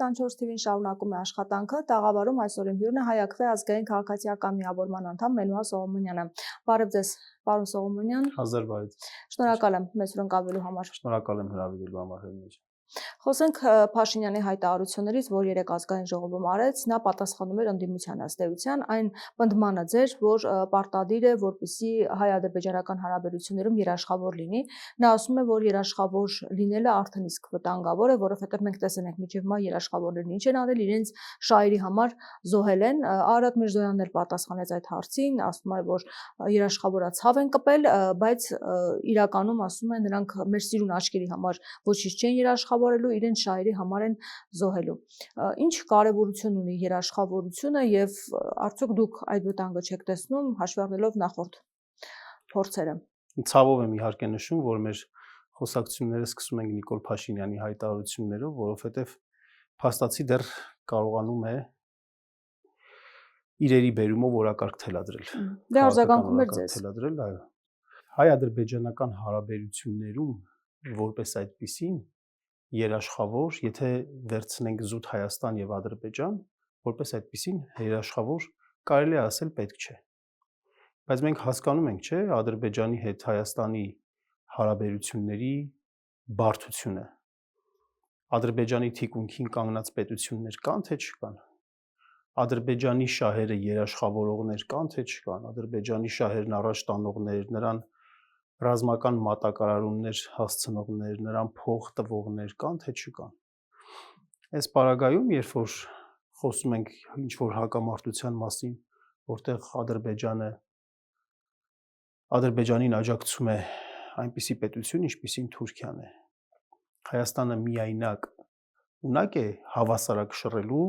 24 TV-ին շարունակում է աշխատանքը, տաղավարում այսօր իմ հյուրն է Հայ-Ակվե ազգային քաղաքացիական միավորման անդամ Մելուհա Սողոմոնյանը։ Բարև ձեզ, պարոն Սողոմոնյան։ Հազար բարև։ Շնորհակալ եմ մեզ հրավիրելու համար։ Շնորհակալ եմ հրավիրելու համար հերմիջ։ Խոսենք Փաշինյանի հայտարարություններից, որ երեք ազգային ժողովում արեց, նա պատասխանում էր ընդդիմության ըստ էության այն պնդմանը ձեր, որ պարտադիր է, որպեսզի հայ-ադրբեջանական հարաբերություններում երաշխավոր լինի։ Նա ասում է, որ երաշխավոր լինելը արդեն իսկ վտանգավոր է, որովհետև մենք տեսել ենք մինչև մայ երաշխավորներն ինչ են արել, իրենց շահերի համար զոհել են։ Արարատ Միրզոյանն էլ պատասխանեց այդ հարցին, ասում է, որ երաշխավորացավ են կպել, բայց իրականում ասում է, նրանք մեր սիրուն աչքերի համար ոչինչ չեն երաշխավորելու, իրենց շահերի համար են զոհելու։ Ինչ կարևորություն ունի երաշխավորությունը եւ արդյոք դուք այդ վտանգը չեք տեսնում, հաշվի առնելով նախորդ փորձերը։ Ցավով եմ իհարկե նշում, որ մեր խոսակցությունները սկսում ենք Նիկոլ Փաշինյանի հայտարարություններով, որովհետեւ փաստացի դեռ կարողանում է իրերի բերումով օրակարգ թելադրել։ Դե արձագանքում էր ձեզ։ Թելադրել, այո։ Հայ-ադրբեջանական հարաբերություններում որպես այդպիսին երաշխավոր, եթե վերցնենք զուտ Հայաստան եւ Ադրբեջան, որպես այդպիսին երաշխավոր կարելի է ասել պետք չէ։ Բայց մենք հասկանում ենք, չէ, Ադրբեջանի հետ Հայաստանի հարաբերությունների բարդությունը։ Ադրբեջանի թիկունքին կանգնած պետություններ կան թե չկան։ Ադրբեջանի շահերը երաշխավորողներ կան թե չկան։ Ադրբեջանի շահերն առաջ տանողներ, նրան ռազմական մատակարարումներ հասցնողներ, նրան փող տվողներ կան թե չկան։ Այս պարագայում, երբ որ խոսում ենք ինչ-որ հակամարտության մասին, որտեղ Ադրբեջանին աջակցում է այնպիսի պետություն, ինչպիսին Թուրքիան է, Հայաստանը միայնակ ունակ է հավասարակշռելու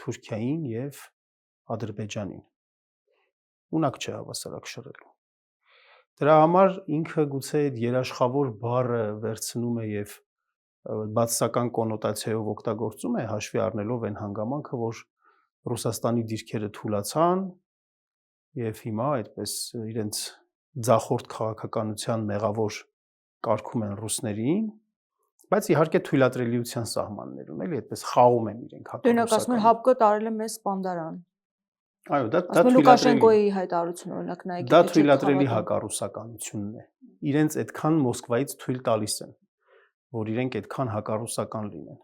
Թուրքիային եւ Ադրբեջանին։ Ունակ չէ հավասարակշռելու։ Դրա համար ինքը գուցե այդ երաշխավոր բառը վերցնում է եւ բացասական կոնոտացիայով օգտագործում է, հաշվի առնելով այն հանգամանքը, որ Ռուսաստանի դիրքերը թուլացան եւ հիմա այդպես իրենց ձախորդ քաղաքականության մեղավոր կարգում են ռուսներին, բայց իհարկե թույլատրելիության սահմաններում, էլի այդպես խաղում են իրենք հակառուսական։ Դրանք ասում են ՀԱՊԿ տարել է մեզ սպանդարան։ Այո, դա Լուկաշենկոյի հայտարարությունը օրինակ նայեք։ Դա թույլատրելի հակառուսականությունն է։ Իրենց այդքան Մոսկվայից թույլ տալիս են, որ իրենք այդքան հակառուսական լինեն։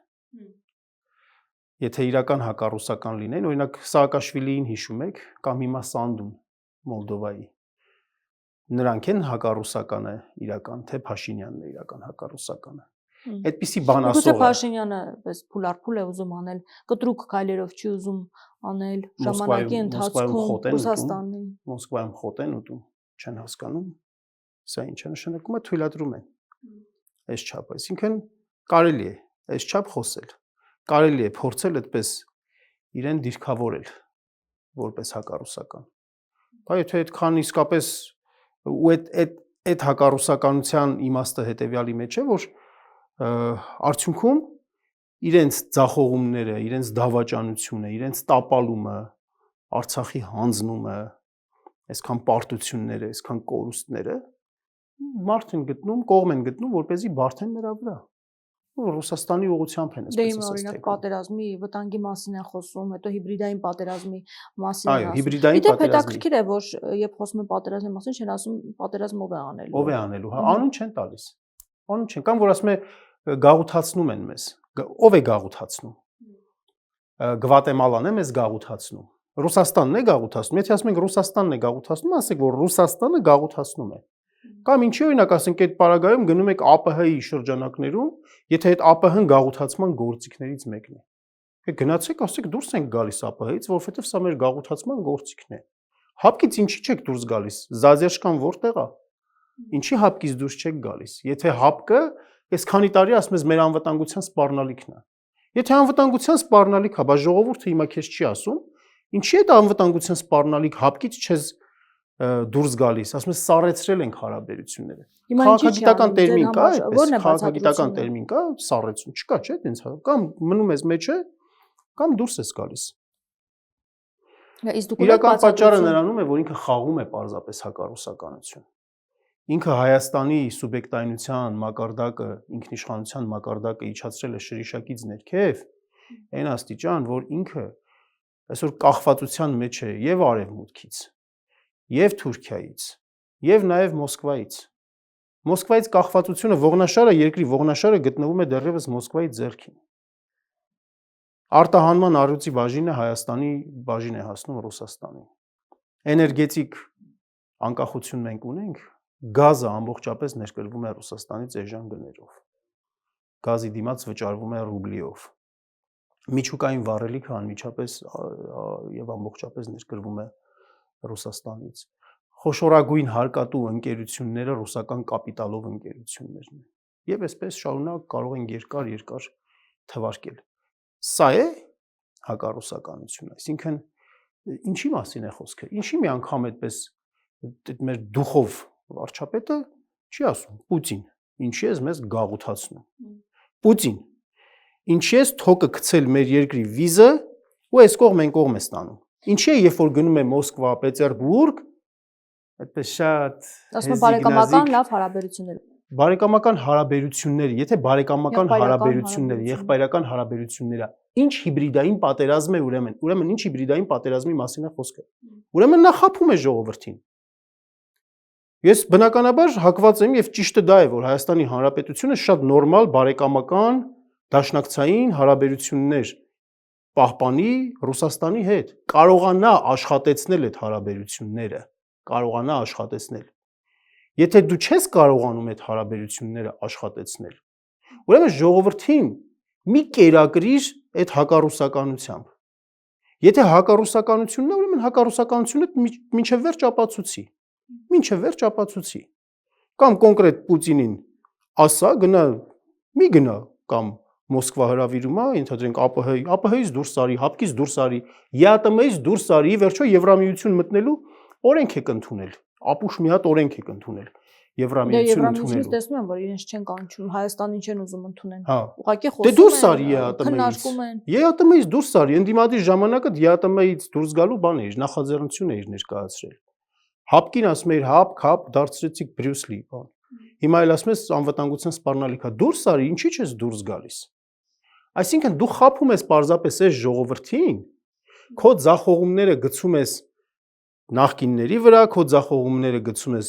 Եթե իրական հակառուսական լինեն, օրինակ Սաակաշվիլիին հիշում եք, կամ հիմա Սանդուն Մոլդովայի։ Նրանք են հակառուսականը իրական, թե Փաշինյանն է իրական հակառուսականը։ Այդպիսի բան ասողը։ Գուցե Փաշինյանը պես փուլարփուլ է ուզում անել, կտրուկ քայլերով չի ուզում անել ժամանակի ընթացքում Ռուսաստանի։ Մոսկվայում խոտ են ուտում, չեն հասկանում։ Սա ինչ է նշանակում է թույլատրում են։ Այս չափ, այսինքն կարելի է այս չափ խոսել։ Կարելի է փորձել այդպես իրեն դիրքավորել որպես հակառուսական։ Բայց եթե այդքան իսկապես ու այդ հակառուսականության իմաստը հետեւյալի մեջ է, որ արդյունքում իրենց ձախողումները, իրենց դավաճանությունը, իրենց տապալումը, Արցախի հանձնումը, այսքան պարտությունները, այսքան կորուստները մարդ են գտնում, կողմ են գտնում, որպեսզի բարթեն նրա վրա։ Ռուսաստանի ուղղությամբ են այսպես ասած։ Դե օրինակ պատերազմի վտանգի մասին են խոսում, հետո հիբրիդային պատերազմի մասին են ասում։ Այո, հիբրիդային պատերազմի։ Հետաքրքիր է, որ երբ խոսում են պատերազմի մասին, չեն ասում պատերազմ ով է անելու։ Ով է անելու, հա, անուն չեն տալիս։ Անուն չեն, կամ որ ասում է գաղութացնում են մեզ։ Ով է գաղութացնում։ Գվատեմալան է մեզ գաղութացնում։ Ռուսաստանն է գաղութացնում։ Եթե ասում ենք Ռուսաստանն է գաղութացնում, ասենք որ Ռուսաստանը գաղութացնում է։ Կամ ինչի օրինակ ասենք այդ պարագայում գնում եք ԱՊՀ-ի շրջանակներում, եթե այդ ԱՊՀ-ն գաղութացման գործիքներից մեկն է։ Եկ գնացեք, ասեք դուրս ենք գալիս ԱՊՀ-ից, որովհետև սա մեր գաղութացման գործիքն է։ Հապկից ինչի չեք դուրս գալիս։ Զազերշկան որտեղ է։ Ինչի հապկից դուրս չեք գալիս։ Եթե հապկը այս քանի տարի ասում ես մեր անվտանգության սպառնալիքն է։ Եթե անվտանգության սպառնալիք է, բայց ժողովուրդը հիմա քեզ չի ասում, ինչի է դա անվտանգության սպառնալիք հապկից չես դուրս գալիս, ասում ես սառեցրել ենք հարաբերությունները։ Քաղաքագիտական տերմին կա, այդպես քաղաքագիտական տերմին կա, սառեցում չկա, չէ՞, տենց կամ մնում ես մեջը, կամ դուրս ես գալիս։ Իրական պատճառը նրանում է, որ ինքը խաղում է պարզապես հակառուսականություն։ Ինքը Հայաստանի սուբյեկտայնության մակարդակը, ինքնիշխանության մակարդակը իջացրել է շրիշակից ներքև, Այն աստիճան, որ ինքը այսօր կախվածության մեջ է եւ Արևմուտքից, եւ Թուրքիայից, եւ նաեւ Մոսկվայից։ Մոսկվայից կախվածությունը ողնաշարը երկրի ողնաշարը գտնվում է դեռևս Մոսկվայի ձեռքին։ Արտահանման առյուծի բաժինը Հայաստանի բաժին է հասնում Ռուսաստանին։ Էներգետիկ անկախություն մենք ունենք, գազը ամբողջապես ներկրվում է Ռուսաստանից էժան գներով։ Գազի դիմաց վճարվում է ռուբլիով։ Միջուկային վառելիքը անմիջապես եւ ամբողջապես ներկրվում է Ռուսաստանից։ Խոշորագույն հարկատու ընկերությունները ռուսական կապիտալով ընկերություններն են։ Եվ այսպես շարունակ կարող են երկար թվարկել։ Սա է հակառուսականությունը, այսինքն ինչի մասին է խոսքը։ Ինչի մի անգամ այդպես մեր դուխով վարչապետը չի ասում Պուտին, ինչի ես մեզ գաղութացնում։ Պուտին, ինչի ես թոկը գցել մեր երկրի վիզը ու այս կողմ են կողմ է ստանում։ Ինչի է երբ որ գնում է Մոսկվա, Պետերբուրգ, այդպես շատ ասում եմ բարեկամական լավ հարաբերություններ։ Բարեկամական հարաբերությունները, եթե բարեկամական հարաբերությունները, եղբայրական հարաբերությունները, ինչ հիբրիդային պատերազմ է ուրեմն ինչ հիբրիդային պատերազմի մասին է խոսքը։ Ուրեմն նա խաբում է ժողովրդին։ Ես բնականաբար հակված եմ եւ ճիշտը դա է, որ Հայաստանի Հանրապետությունը շատ նորմալ բարեկամական դաշնակցային հարաբերություններ պահպանի Ռուսաստանի հետ, կարողանա աշխատեցնել այդ հարաբերությունները, կարողանա աշխատեցնել։ Եթե դու չես կարողանում այդ հարաբերությունները աշխատեցնել, ուրեմն ժողովրդին մի կերակրիր այդ հակառուսականությամբ։ Եթե հակառուսականությունն է, ուրեմն հակառուսականությունը մինչև վերջ ապացուցի։ Մինչև վերջ ապացուցի։ Կամ կոնկրետ Պուտինին ասա, մի գնա կամ Մոսկվա հրավիրում է, ենթադրենք ԱՊՀ-ից դուրս արի, ՀԱՊԿ-ից դուրս արի, ԵԱՏՄ-ից դուրս արի, վերջո Եվրամիություն մտնելու օրենք եք ընդունել։ Ապուշ մի հատ օրենք եք ընդունել։ Եվրամիություն ընդունելու։ Տեսնում եմ, որ իրենց չեն կանչում, Հայաստանին չեն ուզում ընդունել։ Հա։ Ուղղակի Դե դուրս արի ԵԱՏՄ-ից։ ԵԱՏՄ-ից դուրս արի, ընդդիմադիր ժամանակը ԵԱՏՄ-ից դուրս գալու բան էր, նախաձեռնություն էր ներկայացրել։ ՀԱՊԿ-ին ասում էր հապ, դարձրեցիք Բրյուս Լի, բան։ Հիմա էլ ասում ես անվտանգության սպառնալիքա, դուրս արի, ինչի՞ չես դուրս գալիս։ Այսինքն դու խաբում ես պարզապես այս ժողովրդին, քո ձախողումները գցում ես նախկինների վրա, քո ձախողումները գցում ես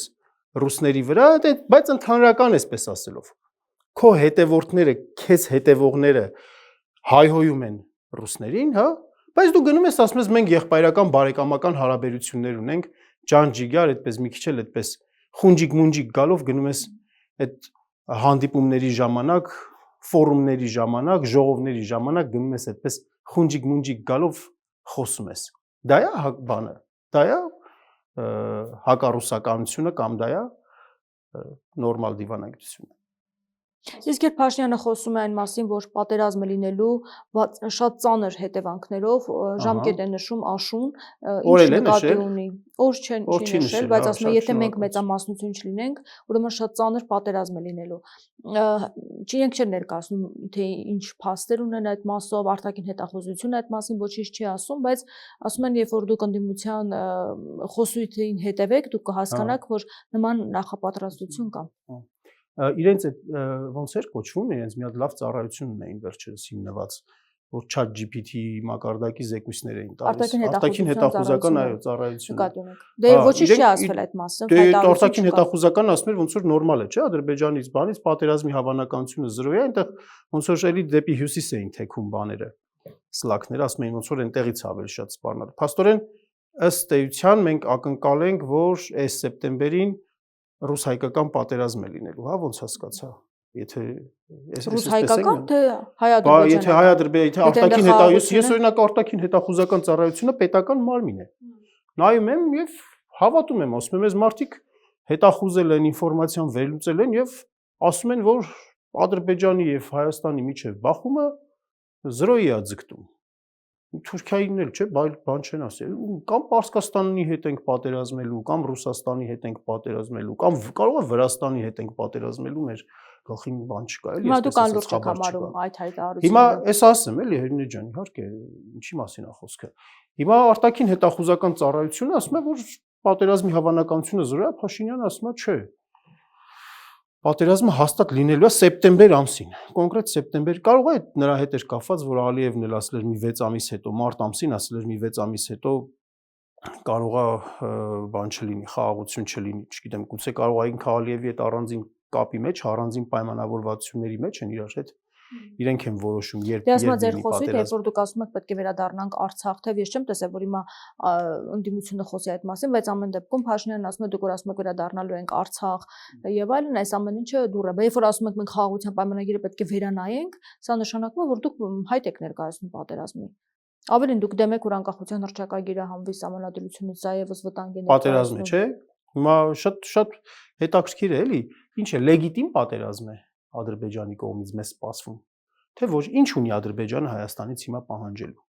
ռուսների վրա, բայց ընդհանրական էսպես ասելով։ Քո հետևորդները, քեզ հետևողները հայհոյում են ռուսներին, հա, բայց դու գնում ես ասում ես մենք եղբայրական բարեկամական հարաբերություններ ունենք, ջան-ջիգար, այդպես մի քիչ էլ այդպես խունջիկ-մունջիկ գալով գնում ես այդ հանդիպումների ժամանակ, ֆորումների ժամանակ, ժողովների ժամանակ գնում ես այդպես խունջիկ-մունջիկ գալով խոսում ես։ Դա է բանը, դա է հակառուսականությունը կամ դա է նորմալ դիվանագիտությունը։ Իսկ երբ Փաշինյանը խոսում է այն մասին, որ պատերազմը լինելու շատ ծանր հետևանքներով, ժամկետ է նշում աշուն, ինչ նկատի ունի, օր չի նշել, բայց ասում է, եթե մենք մեծամասնություն չլինենք, ուրեմն շատ ծանր պատերազմ է լինելու։ Իրենք չեն ներկայացնում, թե ինչ փաստեր ունեն այդ մասով, արտաքին հետախուզություն այդ մասին ոչինչ չի ասում, բայց ասում են, երբ որ դուք ընդդիմության խոսույթին հետևեք, դուք կհասկանաք, որ նման նախապատրաստություն կա։ Իրենց այդ ոնց էր կոչվում, իրենց մի հատ լավ ծառայություն ունեին վերջերս հիմնված, որ ChatGPT մակարդակի զեկույցներ էին տալիս։ Արտաքին հետախուզական այո ծառայություն։ Դե ոչինչ չի ասվել այդ մասը, հայտարարություն։ Դե արտաքին հետախուզական ասում էր ոնց որ նորմալ է, չէ՞, Ադրբեջանից բանից պատերազմի հավանականությունը 0 է, այնտեղ ոնց որ էլի դեպի հյուսիս էին թեքում բաները, սլաքները, ասում էին ոնց որ այնտեղից ավելի շատ սպառնալ։ Փաստորեն ըստ էության մենք ակնկալենք, որ այս սեպտեմբերին ռուս-հայկական պատերազմ է լինելու, հա, ոնց հասկացա։ Եթե ռուս-հայկական թե հայ-ադրբեջանական։ Եթե հայ-ադրբեջան, եթե արտաքին ես օրինակ արտաքին հետախուզական ծառայությունը պետական մարմին է։ Նայում եմ եւ հավատում եմ, ասում եմ, այս մարդիկ հետախուզել են, ինֆորմացիան վերլուծել են եւ ասում են, որ Ադրբեջանի եւ Հայաստանի միջև բախումը 0-ի է ձգտում։ Թուրքիային էլ չէ, բան չեն ասել, կամ Պարսկաստանի հետ ենք պատերազմելու, կամ Ռուսաստանի հետ ենք պատերազմելու, կամ կարող է Վրաստանի հետ ենք պատերազմելու, մեր գլխին բան չկա, էլի, այսպես համարում այդ հայտարարությունը։ Հիմա էս ասեմ, էլի Հերինե ջան, իհարկե, ինչի մասին է խոսքը։ Հիմա արտաքին հետախուզական ծառայությունը ասում է, որ պատերազմի հավանականությունը 0 է, Փաշինյանը ասում է, չէ։ Պատերազմը հաստատ լինելու է սեպտեմբեր ամսին, կոնկրետ սեպտեմբեր, կարող է նրա հետ էր կապված, որ Ալիևն էլ ասել էր մի 6 ամիս հետո, մարտ ամսին ասել էր մի 6 ամիս հետո կարող է բան չլինի, խաղաղություն չլինի, չգիտեմ, գուցե կարող է ինքը Ալիևի հետ առանձին կապի մեջ, առանձին պայմանավորվածությունների մեջ են իրար հետ իրենք են որոշում երբ Դե ասма ձեր խոսքից, երբ որ դուք ասում եք պետք է վերադառնանք Արցախ, թե ես չեմ տեսել, որ հիմա ընդդիմությունը խոսի այդ մասին, բայց ամեն դեպքում Փաշինյանն ասում է դուք որ ասում եք վերադառնալու ենք Արցախ եւ այլն, այս ամեն ինչը դուր է։ Բայց երբ որ ասում եք մենք խաղաղության պայմանագիրը պետք է վերանայենք, սա նշանակում է, որ դուք հայտ եք ներկայացնում պատերազմի։ Ավելին դուք դեմ եք, որ անկախության հռչակագիրը հանվի սահմանադրությունից, սա եւս վտանգ է պատերազմը, չէ՞։ Հիմա շատ հետաքրքիր է, էլի, ինչ է լեգիտիմ պատերազմ է Ադրբեջանի կողմից մեզ սպասվում, թե ոչ, ինչ ունի Ադրբեջանը Հայաստանից հիմա պահանջելու։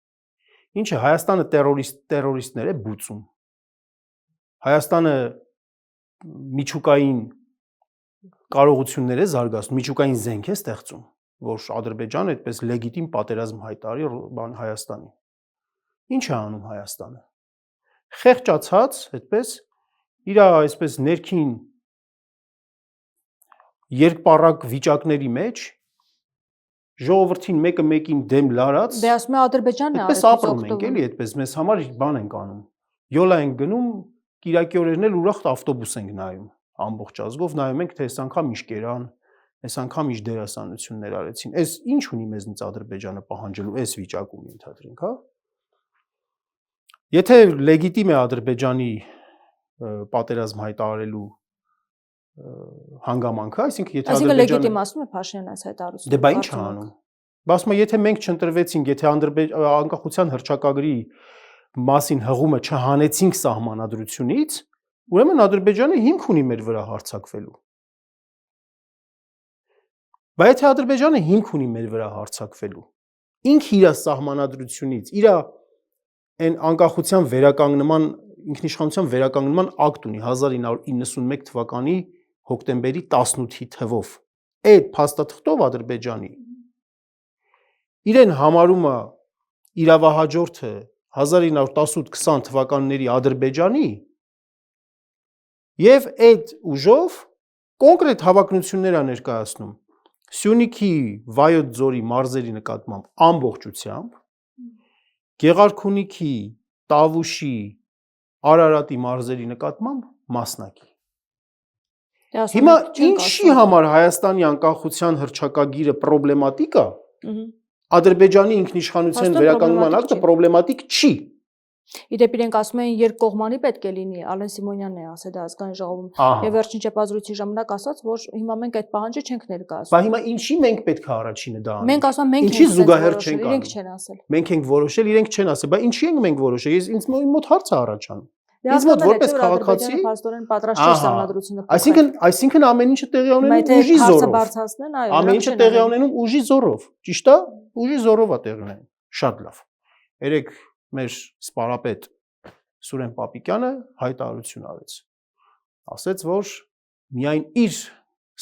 Ինչ է Հայաստանը terroristներ է բուծում։ Հայաստանը միջուկային կարողություններ է զարգացնում, միջուկային զենք է ստեղծում, որ Ադրբեջանը այդպես լեգիտիմ պատերազմ հայտարարի բան Հայաստանին։ Ինչ է անում Հայաստանը։ Խեղճացած, այդպես իր այսպես ներքին երկպառակ վիճակների մեջ ժողովրդին մեկը մեկին դեմ լարած Դե ասում է Ադրբեջանն է այդպես ապրում ենք էլի այդպես մեզ համար բան ենք անում յոլա ենք գնում կիրակի օրերն էլ ուրախ ավտոբուս ենք նայում ամբողջ ազգով նայում ենք թե այս անգամ ինչ կերան այս անգամ ինչ դերասանություններ արեցին այս ինչ ունի մեզնից Ադրբեջանը պահանջելու այս վիճակում ենթադրենք հա եթե լեգիտիմ է Ադրբեջանի պատերազմ հայտարարելու հանգամանքը, այսինքն եթե Ադրբեջանը լեգիտիմացնում է Փաշինյանն այս հայտարարությունը։ Դե բա ի՞նչ է անում։ Բասում է, եթե մենք չընտրվեցինք, եթե անկախության հռչակագրի մասին հղումը չհանեցինք սահմանադրությունից, ուրեմն Ադրբեջանը հիմք ունի մեր վրա հարձակվելու։ Բայց եթե Ադրբեջանը հիմք ունի մեր վրա հարձակվելու, ինքը իր սահմանադրությունից, իր այն անկախության վերականգնման, ինքնիշխանության վերականգնման ակտ ունի 1991 թվականի հոկտեմբերի 18-ի թվով։ Այդ փաստաթղթով Ադրբեջանի իրեն համարում է իրավահաջորդը 1918-20 թվականների Ադրբեջանի եւ այդ ուժով կոնկրետ հավակնություններ է ներկայացնում Սյունիքի Վայոց ձորի մարզերի նկատմամբ ամբողջությամբ, Գեղարքունիքի, Տավուշի, Արարատի մարզերի նկատմամբ մասնակի։ Հիմա ինչի համար Հայաստանի անկախության հռչակագիրը պրոբլեմատիկ է, Ադրբեջանի ինքնիշխանության վերականգնման ակտը պրոբլեմատիկ չի։ Իդեպ իրենք ասում են երկկողմանի պետք է լինի, Ալեն Սիմոնյանն է ասել դա ազգային ժողովում, եւ վերջին ճեպազրույցի ժամանակ ասաց, որ հիմա մենք այդ պահանջը չենք ներկայացնում։ Բա հիմա ինչի մենք պետք է առաջինը դա անենք։ Մենք ասում ենք ինչի զուգահեռ չենք անում։ Իրենք չեն ասել։ Մենք ենք որոշել, իրենք չեն ասել, բա ինչի ենք մենք որոշել։ Ես ինձ մոտ հարց է առաջանում։ Ինձ մոտ որպես քաղաքացի փաստորեն պատրաստ չէ սահմանադրությունը։ Այսինքն ամեն ինչը տեղի ունենում ուժի զորով։ Ամեն ինչը տեղի ունենում ուժի զորով։ Ճիշտ է։ Ուժի զորով է տեղի ունենում։ Շատ լավ։ Երեք մեր սպարապետ Սուրեն Պապիկյանը հայտարարություն արեց։ Ասեց, որ միայն իր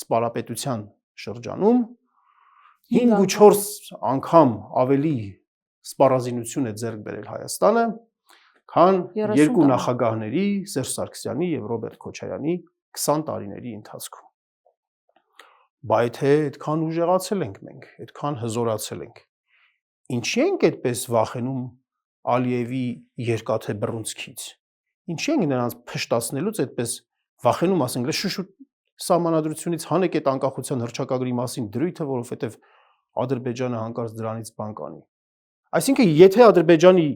սպարապետության շրջանում 5-4 անգամ ավելի սպառազինություն է ձեռք բերել Հայաստանը, քան երկու նախագահների Սերժ Սարգսյանի եւ Ռոբերտ Քոչարյանի 20 տարիների ընթացքում։ Բայց եթե այդքան ուժեղացել ենք մենք, այդքան հզորացել ենք, ինչի ենք այդպես վախենում Ալիևի երկաթե բռունցքից։ Ինչի ենք նրանց փշտացնելուց այդպես վախենում, ասենք, շուշուտ սահմանադրությունից հանեք այդ անկախության հռչակագրի մասին դրույթը, որովհետև Ադրբեջանը հանկարծ դրանից բան կանի։ Այսինքն, եթե Ադրբեջանի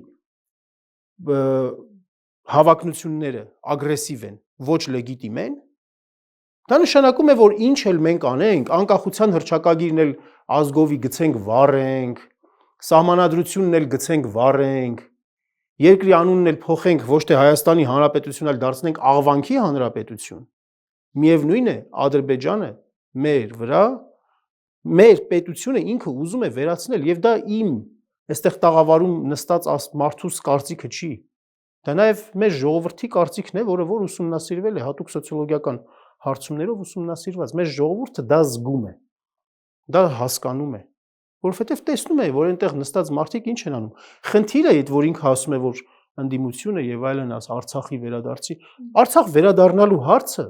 հավակնությունները ագրեսիվ են, ոչ լեգիտիմ են, դա նշանակում է, որ ինչ էլ մենք անենք, անկախության հռչակագիրն էլ ազգովի գցենք վառենք, սահմանադրությունն էլ գցենք վառենք, երկրի անունն էլ փոխենք, ոչ թե Հայաստանի Հանրապետություն, այլ դարձնենք Աղվանքի Հանրապետություն։ Միևնույն է, Ադրբեջանը մեր վրա, մեր պետությունը ինքը ուզում է վերացնել, եւ դա իմ այստեղ տաղավարում նստած մարդուս կարծիքը չի։ Դա նաև մեր ժողովրդի կարծիքն է, որը որ ուսումնասիրվել է հատուկ սոցիոլոգիական հարցումներով ուսումնասիրված։ Մեր ժողովուրդը դա զգում է, դա հասկանում է, որովհետև տեսնում է, որ այնտեղ նստած մարդիկ ինչ են անում։ Խնդիրը այդ, որ ինքը ասում է, որ ընդդիմությունը եւ այլն Արցախի վերադարձի, Արցախ վերադառնալու հարցը,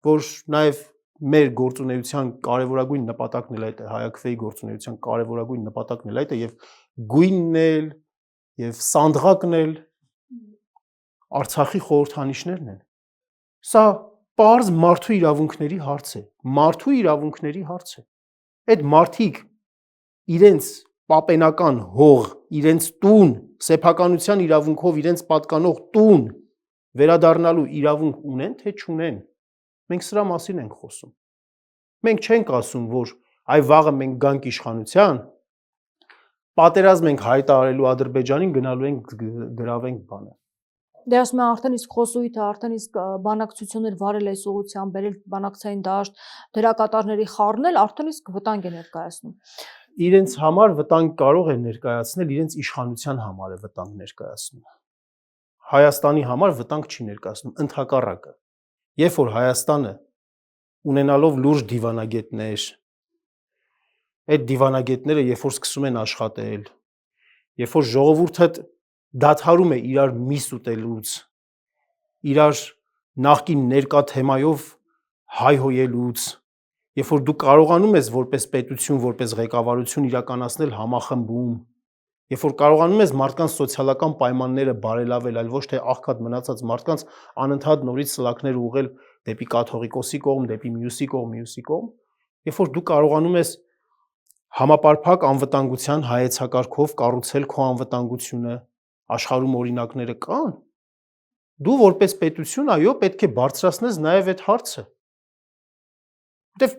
որ նաև մեր գործունեության կարևորագույն նպատակն էլ այդ է, հայաքվեի գործունեության կարևորագույն նպատակն էլ այդ է եւ գույնն էլ եւ սանդղակն էլ Արցախի խորհրդանիշներն են։ Սա պարզ մարդու իրավունքների հարց է, մարդու իրավունքների հարց է։ Այդ մարդիկ իրենց պապենական հող, իրենց տուն, սեփականության իրավունքով իրենց պատկանող տուն վերադառնալու իրավունք ունեն, թե չունեն։ Մենք սրա մասին ենք խոսում։ Մենք չենք ասում, որ այ վաղը մենք գանք իշխանության, պատերազմ ենք հայտարարելու Ադրբեջանին, գնալու ենք գրավենք բանը։ Դե ասում եմ արդեն իսկ խոսույթը, արդեն իսկ բանակցություններ վարել այս ուղղությամբ, բերել բանակցային դաշտ, դերակատարների խառնել, արդեն իսկ վտանգ է ներկայացնում։ Իրենց համար վտանգ կարող է ներկայացնել, իրենց իշխանության համար է վտանգ ներկայացնում։ Հայաստանի համար վտանգ չի ներկայացնում, ընդհակառակը։ Երբ որ Հայաստանը ունենալով լուրջ դիվանագետներ, այդ դիվանագետները երբ որ սկսում են աշխատել, երբ որ ժողովուրդը դադարում է իրար միս ուտելուց, իրար նախկին ներկա թեմայով հայհոյելուց, երբ որ դու կարողանում ես որպես պետություն, որպես ղեկավարություն իրականացնել համախմբում, երբ որ կարողանում ես մարդկանց սոցիալական պայմանները բարելավել, այլ ոչ թե աղքատ մնացած մարդկանց անընդհատ նորից սլաքներ ուղղել դեպի կաթողիկոսի կողմ, դեպի մյուսի կողմ, երբ որ դու կարողանում ես համապարփակ անվտանգության հայեցակարգով կառուցել քո անվտանգությունը, աշխարհում օրինակները կան, դու որպես պետություն, այո, պետք է բարձրացնես նաև այդ հարցը։ Որտեվ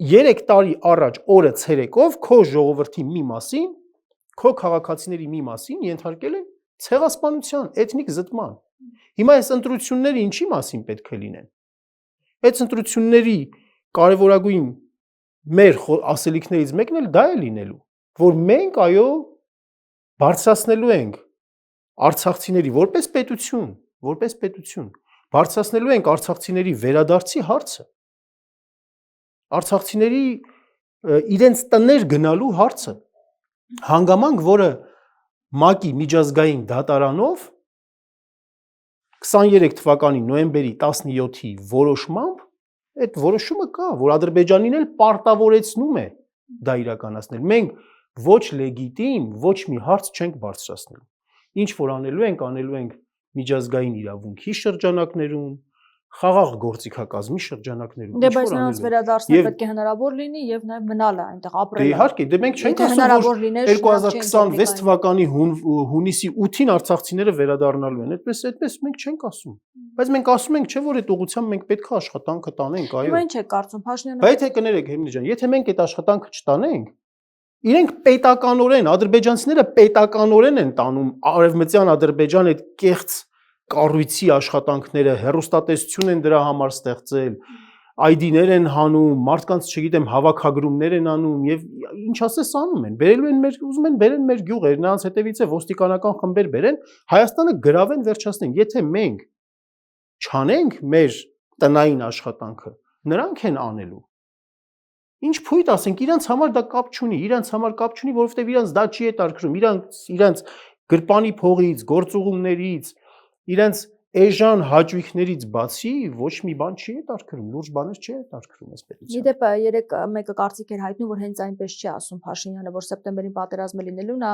3 տարի առաջ օրը ցերեկով քո ժողովրդի մի մասին, քո քաղաքացիների մի մասին ենթարկել են ցեղասպանության, էթնիկ զտման։ Հիմա այս ընտրությունները ինչի մասին պետք է լինեն։ Այս ընտրությունների կարևորագույն մեր ասելիքներից մեկն էլ դա է լինելու, որ մենք այո բարձրացնելու ենք արցախցիների որպես պետություն, բարձրացնելու ենք արցախցիների վերադարձի հարցը, արցախցիների իրենց տներ գնալու հարցը, հանգամանք, որը ՄԱԿ-ի միջազգային դատարանով 23 թվականի նոյեմբերի 17-ի որոշմամբ այդ որոշումը կա, որ Ադրբեջանին էլ պարտավորեցնում է դա իրականացնել։ Մենք ոչ լեգիտիմ, ոչ մի հարց չենք բարձրացնելու։ Ինչ որ անելու ենք միջազգային իրավունքի շրջանակներում, խաղաղ գործիքակազմի շրջանակներում։ Դե բայց նրանց վերադարձնել պետք է հնարավոր լինի եւ նաեւ մնալը այնտեղ ապրելը։ Դե իհարկե, դե մենք չենք ասում, որ 2026 թվականի հունիսի 8-ին արցախցիները վերադառնալու են։ Այդպես մենք չենք ասում։ Բայց մենք ասում ենք, չէ՞ որ այդ ուղղությամբ մենք պետք է աշխատանքը տանենք, այո։ Հիմա ինչ է կարծում Փաշինյանը։ Բայց թե կներեք Հեմնի ջան, եթե մենք այդ աշխատանքը չտանենք, իրենք պետականորեն, ադրբեջանցիները պետականորեն են տանում արևմտյան Ադրբեջան այդ կեղծ կառույցի աշխատանքները, հեռուստատեսություն են դրա համար ստեղծել, ID-ներ են հանում, մարդկանց, չգիտեմ, հավաքագրումներ են անում եւ ինչ ասես անում են, բերելու են մեր, ուզում են բերեն մեր գյուղեր, նրանց հետևից է ոստիկանական խմբեր բերեն, Հայաստանը գրավեն, վերջացնեն։ Եթե մենք չանենք մեր տնային աշխատանքը, նրանք են անելու։ Ինչ փույթ ասենք, իրանց համար դա կապ չունի, որովհետև իրանց դա չի հետաքրքրում, իրանց գրպանի փողից, գործուղումներից, իրանց էժան հաճույքներից բացի ոչ մի բան չի հետաքրքրում, լուրջ բաներ չի հետաքրքրում այս պետության։ Իդեպ երեք մեկը կարծիք էր հայտնում, որ հենց այնպես չի ասում Փաշինյանը, որ սեպտեմբերին պատերազմ է լինելու, նա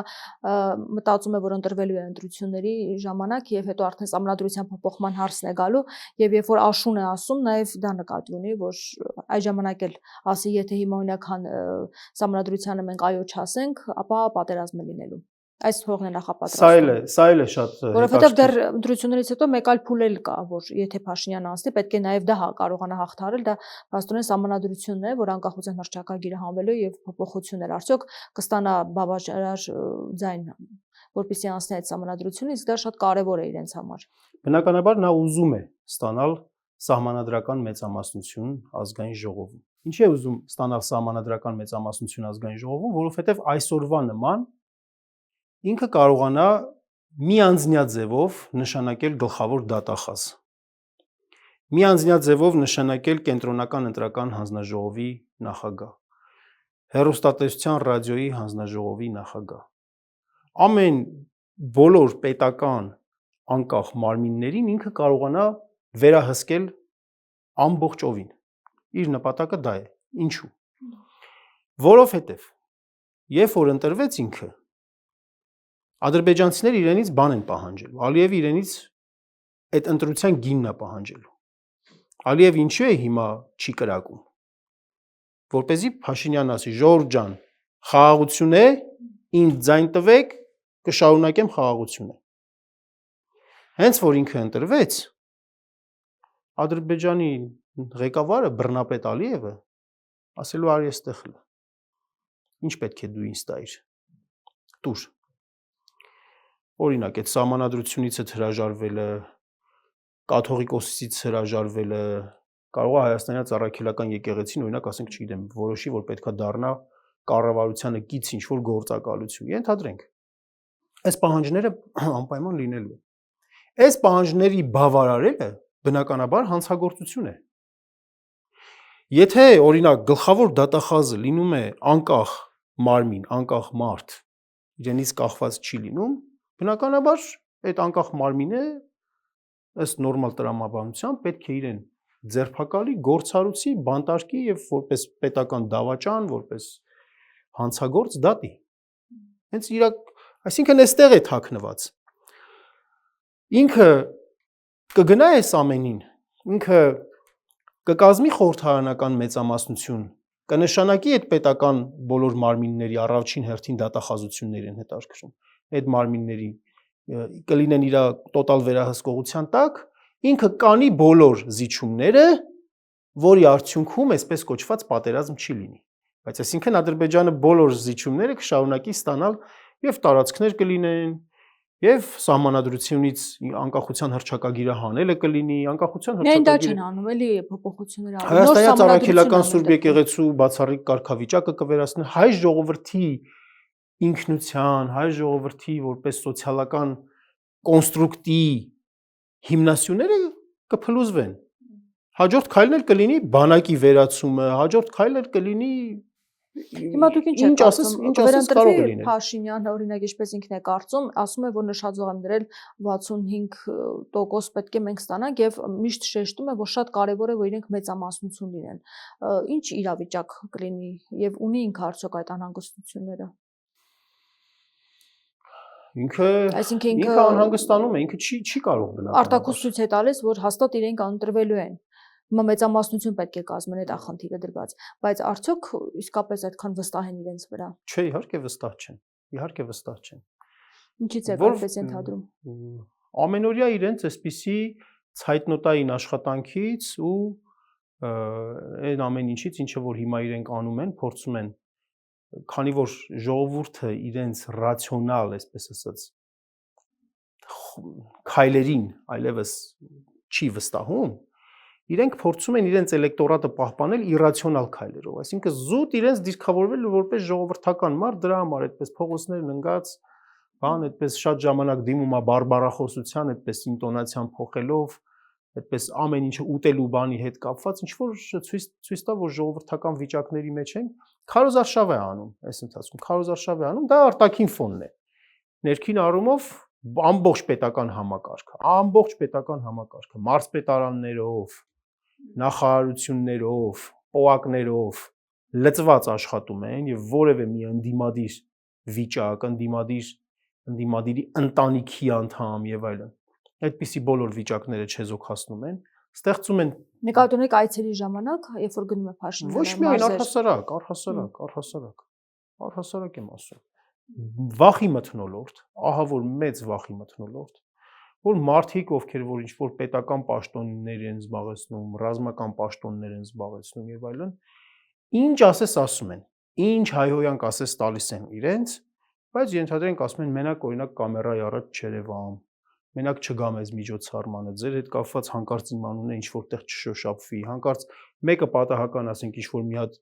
մտածում է, որ ընտրվելու է ընտրությունների ժամանակ եւ հետո արդեն սահմանադրության փոփոխման հարցն է գալու եւ երբ որ աշուն է ասում, նաեւ դա նկատի ունի, որ այդ ժամանակ էլ ասի, եթե հիմա օրինակ սահմանադրությանը մենք այո չասենք, ապա պատերազմ է լինելու։ Այս հողն է նախապատրաստում։ Սա էլ է շատ Որովհետև դեռ ընտրություններից հետո մեկ այլ փուլ էլ կա, որ եթե Փաշինյանը անցնի, պետք է նաև դա կարողանա հաղթահարել, դա փաստորեն սահմանադրությունն է, որ անկախության հռչակագիրը հանվելու եւ փոփոխություններ արդյոք կստանա բավարար ձայն, որպեսզի անցնի այդ սահմանադրությունը, իսկ դա շատ կարևոր է իրենց համար։ Բնականաբար նա ուզում է ստանալ սահմանադրական մեծամասնություն ազգային ժողովում։ Ինչի է ուզում ստանալ սահմանադրական մեծամասնություն ազգային ժողովում, որովհետև այսօրվա նման ինքը կարողանա միանձնյա ձևով նշանակել գլխավոր դատախազ, միանձնյա ձևով նշանակել կենտրոնական ընտրական հանձնաժողովի նախագահ, հեռուստատեսության ռադիոյի հանձնաժողովի նախագահ, ամեն բոլոր պետական անկախ մարմիններին ինքը կարողանա վերահսկել ամբողջովին, իր նպատակը դա է։ Ինչու՞։ Որովհետև երբ որ ընտրվեց ինքը, ադրբեջանցիները իրենից բան են պահանջելու։ Ալիևը իրենից այդ ընտրության գինն է պահանջելու։ Ալիևը ինչու է հիմա չի կրակում։ Որպեսզի Փաշինյանն ասի. «Ժողովուրդ ջան, խաղաղություն է, ինձ ձայն տվեք, կշարունակեմ խաղաղությունը»։ Հենց որ ինքը ընտրվեց, Ադրբեջանի ղեկավարը բռնապետ Ալիևը ասելու արի այստեղ լա։ Ինչ պետք է դու ինձ տայիր։ Տուր։ Օրինակ, այդ սահմանադրությունից է հրաժարվելը, կաթողիկոսից հրաժարվելը, կարող է Հայաստանյան Առաքելական եկեղեցին, օրինակ, ասենք, չգիտեմ, որոշի, որ պետքա դառնա կառավարությանը կից ինչ-որ գործակալություն։ Ենթադրենք։ Այս պահանջները անպայման լինելու են։ Այս պահանջների բավարարելը բնականաբար հանցագործություն է։ Եթե օրինակ գլխավոր դատախազը լինում է անկախ մարմին, անկախ մարդ, իրենից կախված չի լինում, բնականաբար այդ անկախ մարմինը ըստ նորմալ տրամաբանության պետք է իրեն ձերբակալի, գործառույցի, բանտարկի եւ որպես պետական դավաճան, որպես հանցագործ դատի։ Հենց այսինքն այստեղ է թաքնված։ Ինքը կգնա այս ամենին, ինքը կկազմի խորհրդարանական մեծամասնություն, կնշանակի այդ պետական բոլոր մարմինների առաջին հերթին դատախազություններ են հետաքրքրում։ Այդ մարմինների կլինեն իր տոտալ վերահսկողության տակ, ինքը կանի բոլոր զիջումները, որի արդյունքում այսպես կոչված պատերազմ չի լինի։ Բայց այսինքն Ադրբեջանը բոլոր զիջումները կշարունակի ստանալ եւ տարածքներ կլինեն, եւ սահմանադրությունից անկախության հռչակագիրը հանելը կլինի, անկախության հռչակագիրը։ Դա հռչակագիրը չեն անում, էլի փոփոխություններ անում։ Հայաստանյան Առաքելական Սուրբ եկեղեցու բացառիկ կարգավիճակը կվերացնի հայ ժողովրդի ինքնության, հայ ժողովրդի որպես սոցիալական կոնստրուկտի հիմնասյուները կփլուզվեն։ Հաջորդ քայլն էլ կլինի բանակի վերացումը, հաջորդ քայլն էլ կլինի Հիմա դուք ինչ ասես կարող է լինել։ Փաշինյանը օրինակ ինչպես ինքն է կարծում, ասում է, որ նշաձող եմ դրել 65% պետք է մենք ստանանք եւ միշտ շեշտում է, որ շատ կարեւոր է, որ իրենք մեծամասնություն լինեն։ Ինչ իրավիճակ կլինի եւ ունի ինքը արդյոք այդ անհանգստությունները։ Ինքը անհանգստանում է, ինքը չի կարող բնականաբար։ Արտակոս ցույց է տալիս, որ հաստատ իրենք ընտրվելու են։ Հիմա մեծամասնություն պետք է կազմեն այդ խնդիրը դրված, բայց արդյոք իսկապես այդքան վստահ են իրենց վրա։ Չէ, իհարկե վստահ չեն։ Իհարկե վստահ չեն։ Ինչից է այդպես ենթադրում։ Ամենօրյա իրենց այսպիսի ցայտնոտային աշխատանքից ու այն ամեն ինչից, ինչը որ հիմա իրենք անում են, փորձում են, քանի որ ժողովուրդը իրենց ռացիոնալ, այսպես ասած, քայլերին այլևս չի վստահում, իրենք փորձում են իրենց էլեկտորատը պահպանել իրացիոնալ քայլերով, այսինքն զուտ իրենց դիրքավորվել որպես ժողովրդական մարդ, դրա համար այդպես փողոցներն ընկած, բան, այդպես շատ ժամանակ դիմում է բարբարախոսության, այդպես ինտոնացիան փոխելով, այդպես ամեն ինչը ուտելու բանի հետ կապված, ինչ որ ցույց տա, որ ժողովրդական վիճակների մեջ են, քարոզարշավ է անում այս ընթացքում, քարոզարշավ է անում, դա արտաքին ֆոնն է։ Ներքին առումով ամբողջ պետական համակարգը, մարզպետարաններով, նախարարություններով, պոակներով լծված աշխատում են եւ որևէ մի ընդդիմադիր վիճակ, ընդդիմադիրի ընտանիքի անդամ եւ այլն այդպիսի բոլոր վիճակները չեզոքացնում են, ստեղծում են նկատի ունեք այցերի ժամանակ, երբ որ գնում է Փաշինյանը։ Ոչ միայն առհասարակ եմ ասում։ Վախի մթնոլորտ, ահա որ մեծ վախի մթնոլորտ, որ մարդիկ, ովքեր որ ինչ-որ պետական պաշտոններ են զբաղեցնում, ռազմական պաշտոններ են զբաղեցնում եւ այլն, ինչ ասես ասում են, ինչ հայհոյանք ասես տալիս են իրենց, բայց ենթադրենք ասում են մենակ օրինակ կամերայի առաջ չերևամ, մենակ չգամ այս միջոցառմանը, ձեր հետ կապված հանկարծ իմ անունը ինչ որտեղ չշոշափվի, հանկարծ մեկը պատահական ասենք ինչ որ մի հատ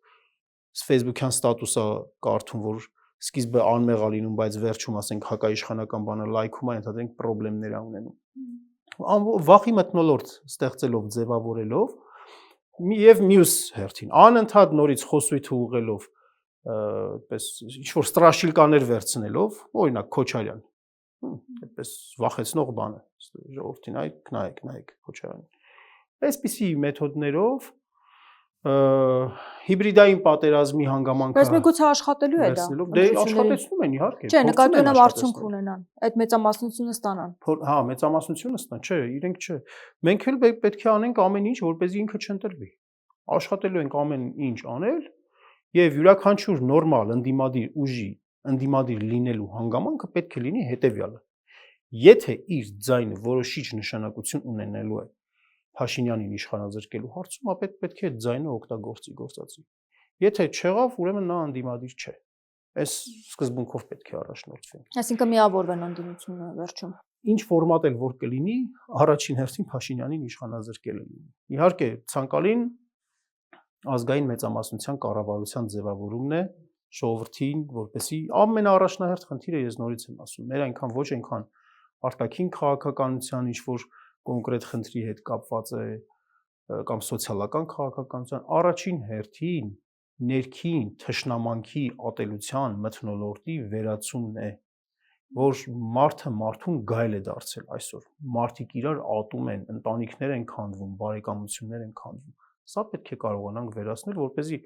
Facebook-յան ստատուսա կարդում, որ սկիզբը անմեղ է լինում, բայց վերջում ասենք հակաիշխանական բանը լայքում է, ենթադրենք խնդիրներ է ունենում։ Վախի մթնոլորտ ստեղծելով, ձևավորելով եւ մյուս հերթին անընդհատ նորից խոսույթ ուղղելով, այդպես ինչ որ ստրաշիլկաներ վերցնելով, օրինակ Քոչարյան, այդպես վախեցնող բան է, ժողովրդին այ նայեք Քոչարյանին։ Այսպիսի մեթոդներով հիբրիդային պատերազմի հանգամանքը Բայց միգուցե աշխատելու է դա։ Դե աշխատեցնում են իհարկե։ Չէ, նկատի ունեմ արդյունք ունենան, այդ մեծամասնությունը ստանան։ Հա, մեծամասնությունը ստան, չէ, իրենք չէ։ Մենք էլ պետք է անենք ամեն ինչ, որպեսզի ինքը չընտրվի։ Աշխատելու ենք ամեն ինչ անել եւ յուրաքանչյուր նորմալ ընդդիմադիր ուժի ընդդիմադիր լինելու հանգամանքը պետք է լինի հետեւյալը։ Եթե իր ձայնը որոշիչ նշանակություն ունենալու է Փաշինյանին իշխանաձգելու հարցում, ապա պետք է այդ ձայնը օգտագործի, գործածի։ Եթե չեղավ, ուրեմն նա ընդդիմադիր չէ։ Այս սկզբունքով պետք է առաջնորդվենք։ Այսինքն միավորվեն ընդդիմությունը վերջում։ Ինչ ֆորմատ էլ որ կլինի, առաջին հերթին Փաշինյանին իշխանաձգելը լինի։ Իհարկե, ցանկալին ազգային մեծամասնության կառավարության ձևավորումն է ժողովրդին, որպեսի ամենաառաջնահերթ խնդիրը ես նորից եմ ասում, մեր այնքան ոչ այնքան արտաքին քաղաքականության ինչ որ կոնկրետ խնդրի հետ կապված է կամ սոցիալական քաղաքականության, առաջին հերթին ներքին թշնամանքի ատելության մթնոլորտի վերացումն է, որ մարդը մարդուն գայլ է դարձել այսօր։ Մարդիկ իրար ատում են, ընտանիքներ են քանդվում, բարեկամություններ են քանդվում։ Սա պետք է կարողանանք վերացնել, որպեսզի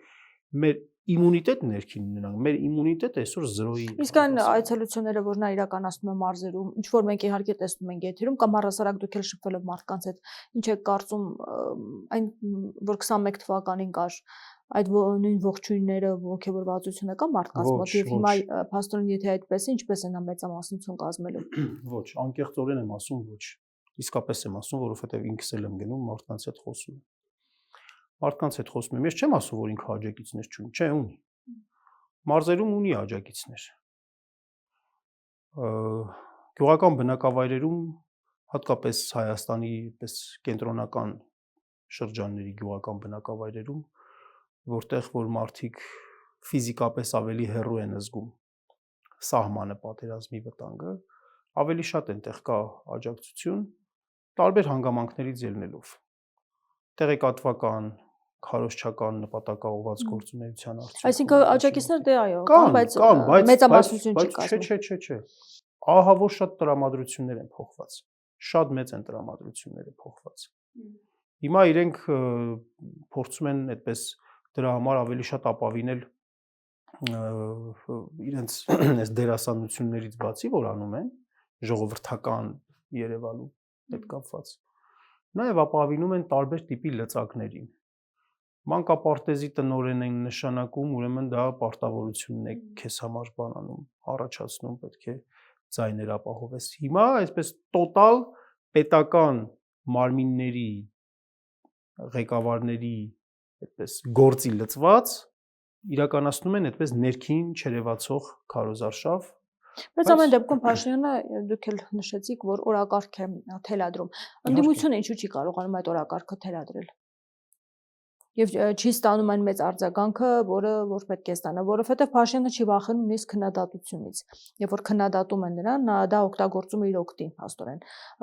մեր իմունիտետ ներքին ունենանք, մեր իմունիտետը այսօր 0-ի։ Իսկ այն այցելությունները, որ նա իրականացնում է մարզերում, ինչ որ մենք իհարկե տեսնում ենք եթերում, կամ առասարակ դուք էլ շփվելով մարդկանց հետ, ինչ եք կարծում, այն որ 21 թվականին կար այդ նույն ողջույնները, ողջավորվածությունը կա մարդկանց մոտ եւ հիմա փաստորեն եթե այդպես է, ինչպես է նա մեծամասնություն կազմելու։ Ոչ, անկեղծորեն եմ ասում, ոչ։ Իսկապես եմ ասում, որովհետեւ ինքս էլ եմ գնում մարդկանց հետ խոսում։ Մարդկանց հետ խոսում եմ։ Ես չեմ ասում, որ ինքը աջակիցներ չունի, չէ, ունի։ Մարզերում ունի աջակիցներ։ Գյուղական բնակավայրերում, հատկապես Հայաստանի պես կենտրոնական շրջանների գյուղական բնակավայրերում, որտեղ որ մարդիկ ֆիզիկապես ավելի հեռու են զգում սահմանը պատերազմի վտանգը, ավելի շատ այնտեղ կա աջակցություն տարբեր հանգամանքներից ելնելով։ Տեղեկատվական, քարոզչական նպատակաուղղված գործունեության արդյունքում։ Այսինքն աջակիցներ դե այո, կան, բայց մեծամասնություն չի կազմում։ Չէ։ Ահա որ շատ տրամադրություններ են փոխված։ Շատ մեծ են տրամադրությունները փոխված։ Հիմա իրենք փորձում են այդպես դրա համար ավելի շատ ապավինել իրենց այս դերասանություններից բացի, որ անում են ժողովրդական Երևանում հետ կապված։ Նաև ապավինում են տարբեր տիպի լծակներին։ Մանկապարտեզի տնօրեն են նշանակում, ուրեմն դա պարտավորությունն է քեզ համար բանանում, առաջացնում, պետք է ձայներ ապահովես։ Հիմա այսպես տոտալ պետական մարմինների ղեկավարների այդպես գործի լծված իրականացնում են այդպես ներքին չերևացող քարոզարշավ։ Բայց ամեն դեպքում Փաշինյանը դուք էլ նշեցիք, որ օրակարգ է թելադրում։ Ընդդիմությունը ինչու չի կարողանում այդ օրակարգը թելադրել։ Եվ չի ստանում այն մեծ արձագանքը, որ պետք է ստանա, որովհետև Փաշինյանը չի վախենում նույնիսկ քննադատությունից։ Երբ որ քննադատում են նրան, նա դա օգտագործում է իր օգտին, փաստորեն։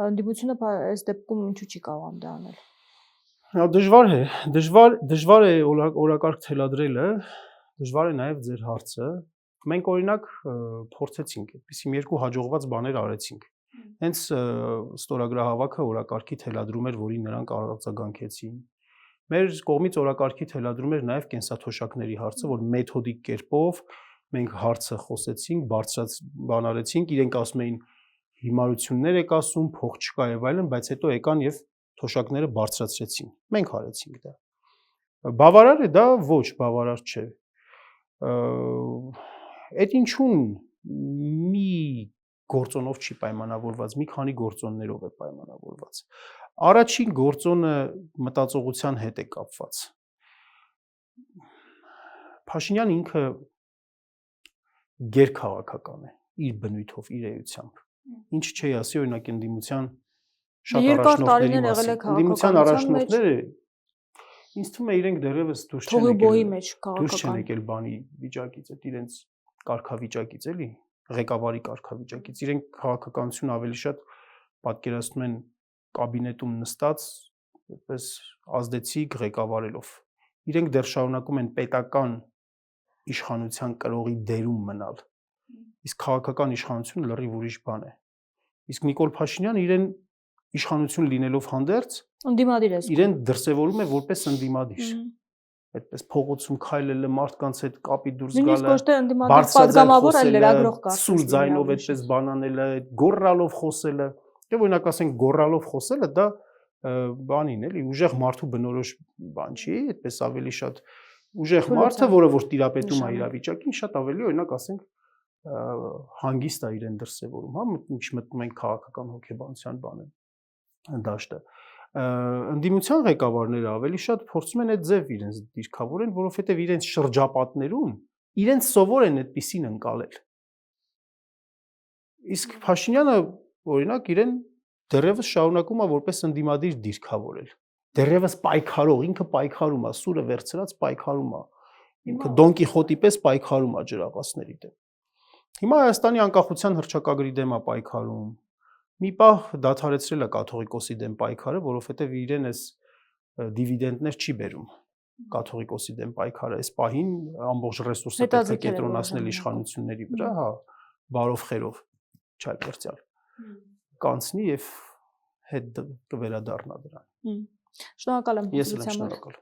Ընդդիմությունը այս դեպքում ինչու չի կարողանում դա անել։ Դժվար է, դժվար է օրակարգ թելադրելը, դժվար է նաև ձեր հարցը։ Մենք օրինակ փորձեցինք, այդպիսի երկու հաջողված բաներ արեցինք։ Հենց ստորագրահավաքը օրակարգի թելադրում էր, որին նրանք արձագանքեցին։ Մեր կողմից օրակարգի թելադրում էր նաև կենսաթոշակների հարցը, որ մեթոդիկ կերպով մենք հարցը խոսեցինք, բանարեցինք, իրենք ասում էին հիմարություններ եք ասում, փող չկա եւ այլն, բայց հետո եկան եւ թոշակները բարձրացրեցին։ Մենք արեցինք դա։ Բավարար է դա, ոչ, բավարար չէ։ Այդ ինչուն մի գործոնով չի պայմանավորված, մի քանի գործոններով է պայմանավորված։ Առաջին գործոնը մտածողության հետ է կապված։ Փաշինյան ինքը գերքաղաքական է իր բնույթով, իր էությամբ։ Ինչ չի ասի, օրինակ ընդդիմության շատ առաջնորդների մասին։ Ընդդիմության առաջնորդները ինձ թվում է իրենք դեռևս դուրս չեն եկել բանի վիճակից, այդ իրենց կարգավիճակից էլի, ղեկավարի կարգավիճակից։ Իրենք քաղաքականություն ավելի շատ պատկերացնում են կաբինետում նստած, այդպես ազդեցիկ ղեկավարելով։ Իրենք դեռ շարունակում են պետական իշխանության կրողի դերում մնալ։ Իսկ քաղաքական իշխանությունը լրիվ ուրիշ բան է։ Իսկ Նիկոլ Փաշինյանը իրեն իշխանություն լինելով հանդերձ ընդդիմադիր է։ Իրեն դրսևորում է որպես ընդդիմադիր։ այդպես փողոցում քայլելը, մարդկանց հետ կապի դուրս Նույնիսկ գալը, ոչ թե ընդդիմադիր падգամավոր, այլ լրագրող կարծես։ սուր ձայնով այդպես բանանելը, գոռալով խոսելը, եւ օրինակ ասենք գոռալով խոսելը դա բանին էլի, ուժեղ մարդու բնորոշ բան չի, այդպես ավելի շատ ուժեղ մարդը, որը որ տիրապետում է իրավիճակին, շատ ավելի օրինակ ասենք հանգիստ է իրեն դրսևորում, հա, ինչ մտնում են քաղաքական հոգեբանության բանը, դաշտը։ Ընդդիմության ղեկավարները ավելի շատ փորձում են այդ ձև իրենց դիրքավորեն, որովհետև իրենց շրջապատներում իրենց սովոր են այդպեսին ընկալել։ Իսկ Փաշինյանը օրինակ իրեն դեռևս շարունակում է որպես ընդդիմադիր դիրքավորել։ Դեռևս պայքարող, ինքը պայքարում է, սուրը վերցրած պայքարում է։ Ինքը Դոն Կիխոտի պես պայքարում է ջրաղացների դեմ։ Հիմա Հայաստանի անկախության հռչակագրի դեմ է պայքարում։ Մի պահ դադարեցրել է կաթողիկոսի դեմ պայքարը, որովհետև իրեն էս դիվիդենդներ չի բերում։ Կաթողիկոսի դեմ պայքարը այս պահին ամբողջ ռեսուրսը պետք է կենտրոնացնել իշխանությունների վրա, հա, բարով խերով չայկերտյալ կանցնի եւ հետ կվերադառնա դրան։ Շնորհակալ եմ Ես եմ շնորհակալ։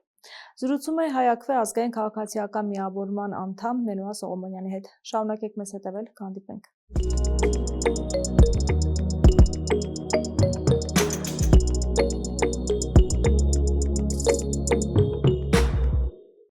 Զրուցում է Հայ-Ակվե ազգային քաղաքացիական միավորման անդամ Մենուա Սողոմոնյանի հետ։ Շարունակեք մեզ հետևել, կհանդիպենք։